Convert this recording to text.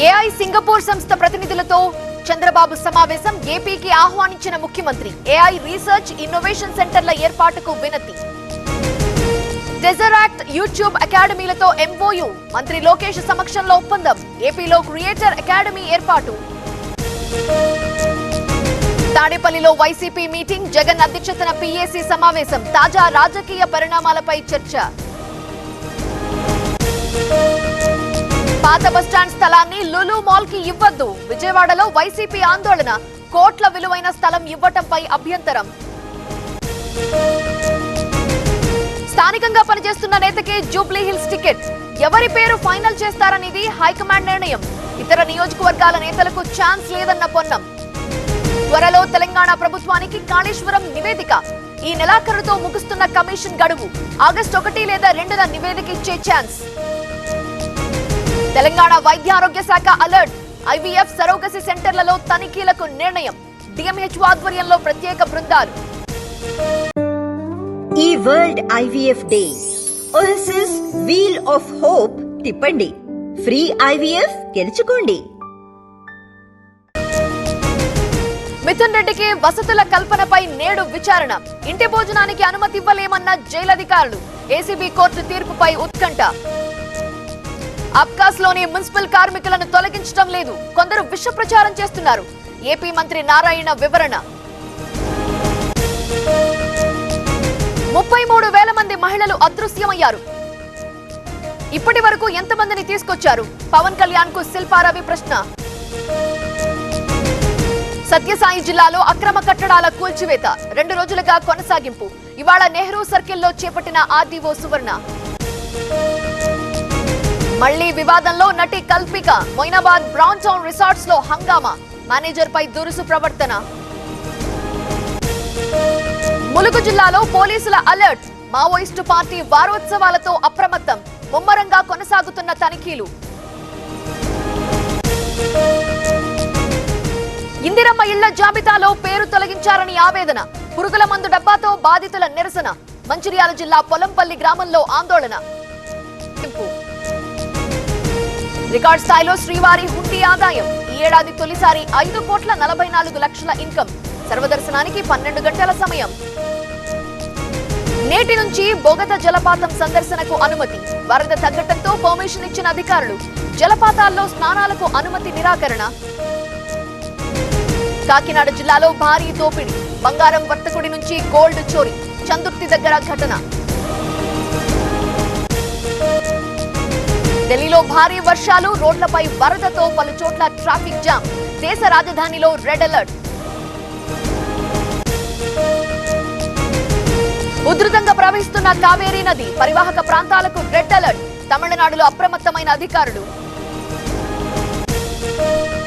AI Singapore సంస్థ ప్రతినిధులతో చంద్రబాబు సమావేశం. ఏపీకి ఆహ్వానించిన ముఖ్యమంత్రి. ఏఐ రీసెర్చ్ ఇన్నోవేషన్ సెంటర్ల ఏర్పాటుకు వినతి. డెజరాక్ట్ యూట్యూబ్ అకాడమీలతో ఎంఓయూ. మంత్రి లోకేష్ సమక్షంలో ఒప్పందం. ఏపీలో క్రియేటర్ అకాడమీ ఏర్పాటు. తాడేపల్లిలో వైసీపీ మీటింగ్. జగన్ అధ్యక్షతన పీఏసీ సమావేశం. తాజా రాజకీయ పరిణామాలపై చర్చ. పాత బస్టాండ్ స్థలాన్ని లులు మాల్ కి ఇవ్వద్దు. విజయవాడలో వైసీపీ ఆందోళన. కోట్ల విలువైన స్థలం ఇవ్వటంపై అభ్యంతరం. స్థానికంగా పనిచేస్తున్న నేతకే జూబ్లీ హిల్స్ టికెట్. ఎవరి పేరు ఫైనల్ చేస్తారనేది హైకమాండ్ నిర్ణయం. ఇతర నియోజకవర్గాల నేతలకు ఛాన్స్ లేదన్న పొన్నం. త్వరలో తెలంగాణ ప్రభుత్వానికి కాళేశ్వరం నివేదిక. ఈ నెలాఖరుతో ముగుస్తున్న కమిషన్ గడువు. ఆగస్టు 1 లేదా 2న నివేదిక ఇచ్చే ఛాన్స్. తెలంగాణ వైద్యారోగ్య శాఖ అలర్ట్. ఐవీఎఫ్ సరోగసి సెంటర్లలో తనిఖీలకు నిర్ణయం. డిఎంహెచ్ఓ ఆధ్వర్యంలో ప్రత్యేక బృందాలు. ఈ world IVF day OSS wheel of hope తిప్పండి. ఫ్రీ ఐవీఎఫ్ గెలుచుకోండి. మిథున్ రెడ్డికి వసతుల కల్పనపై నేడు విచారణ. ఇంటి భోజనానికి అనుమతి ఇవ్వలేమన్న జైలు అధికారులు. ఏసీబీ కోర్టు తీర్పుపై ఉత్కంఠ. అబ్కాస్ లోని మున్సిపల్ కార్మికులను తొలగించడం లేదు. కొందరు విష ప్రచారం చేస్తున్నారు. ఏపీ మంత్రి నారాయణ వివరణ. 33,000 మంది మహిళలు అదృశ్యమయ్యారు. ఇప్పటి వరకు ఎంతమందిని తీసుకొచ్చారు? పవన్ కళ్యాణ్ కు శిల్పారవి ప్రశ్న. సత్యసాయి జిల్లాలో అక్రమ కట్టడాల కూల్చివేత 2 రోజులుగా కొనసాగింపు. ఇవాళ నెహ్రూ సర్కిల్లో చేపట్టిన ఆర్డీఓ సువర్ణ. మళ్లీ వివాదంలో నటి Kalpika. Moinabad brown town resorts లో హంగామా. మేనేజర్ పై దురుసు ప్రవర్తన. ములుగు జిల్లాలో పోలీసుల అలర్ట్. మావోయిస్టు పార్టీ వారోత్సవాలతో అప్రమత్తం. ముమ్మరంగా కొనసాగుతున్న తనిఖీలు. ఇందిరమ్మ ఇళ్ల జాబితాలో పేరు తొలగించారని ఆవేదన. పురుగుల మందు డబ్బాతో బాధితుల నిరసన. మంచిర్యాల జిల్లా పొలంపల్లి గ్రామంలో ఆందోళన. రికార్డ్ స్థాయిలో శ్రీవారి హుండీ ఆదాయం. ఈ ఏడాది తొలిసారి 5,44,00,000 ఇన్కమ్. సర్వదర్శనానికి 12 గంటల సమయం. నేటి నుంచి బొగత జలపాతం సందర్శనకు అనుమతి. వరద తగ్గటంతో పర్మిషన్ ఇచ్చిన అధికారులు. జలపాతాల్లో స్నానాలకు అనుమతి నిరాకరణ. కాకినాడ జిల్లాలో భారీ దోపిడీ. బంగారం వర్తకుడి నుంచి గోల్డ్ చోరీ. చందుర్తి దగ్గర ఘటన. ఢిల్లీలో భారీ వర్షాలు. రోడ్లపై వరదతో పలు చోట్ల ట్రాఫిక్ జామ్. దేశ రాజధానిలో రెడ్ అలర్ట్. ఉధృతంగా ప్రవహిస్తున్న కావేరీ నది. పరివాహక ప్రాంతాలకు రెడ్ అలర్ట్. తమిళనాడులో అప్రమత్తమైన అధికారులు.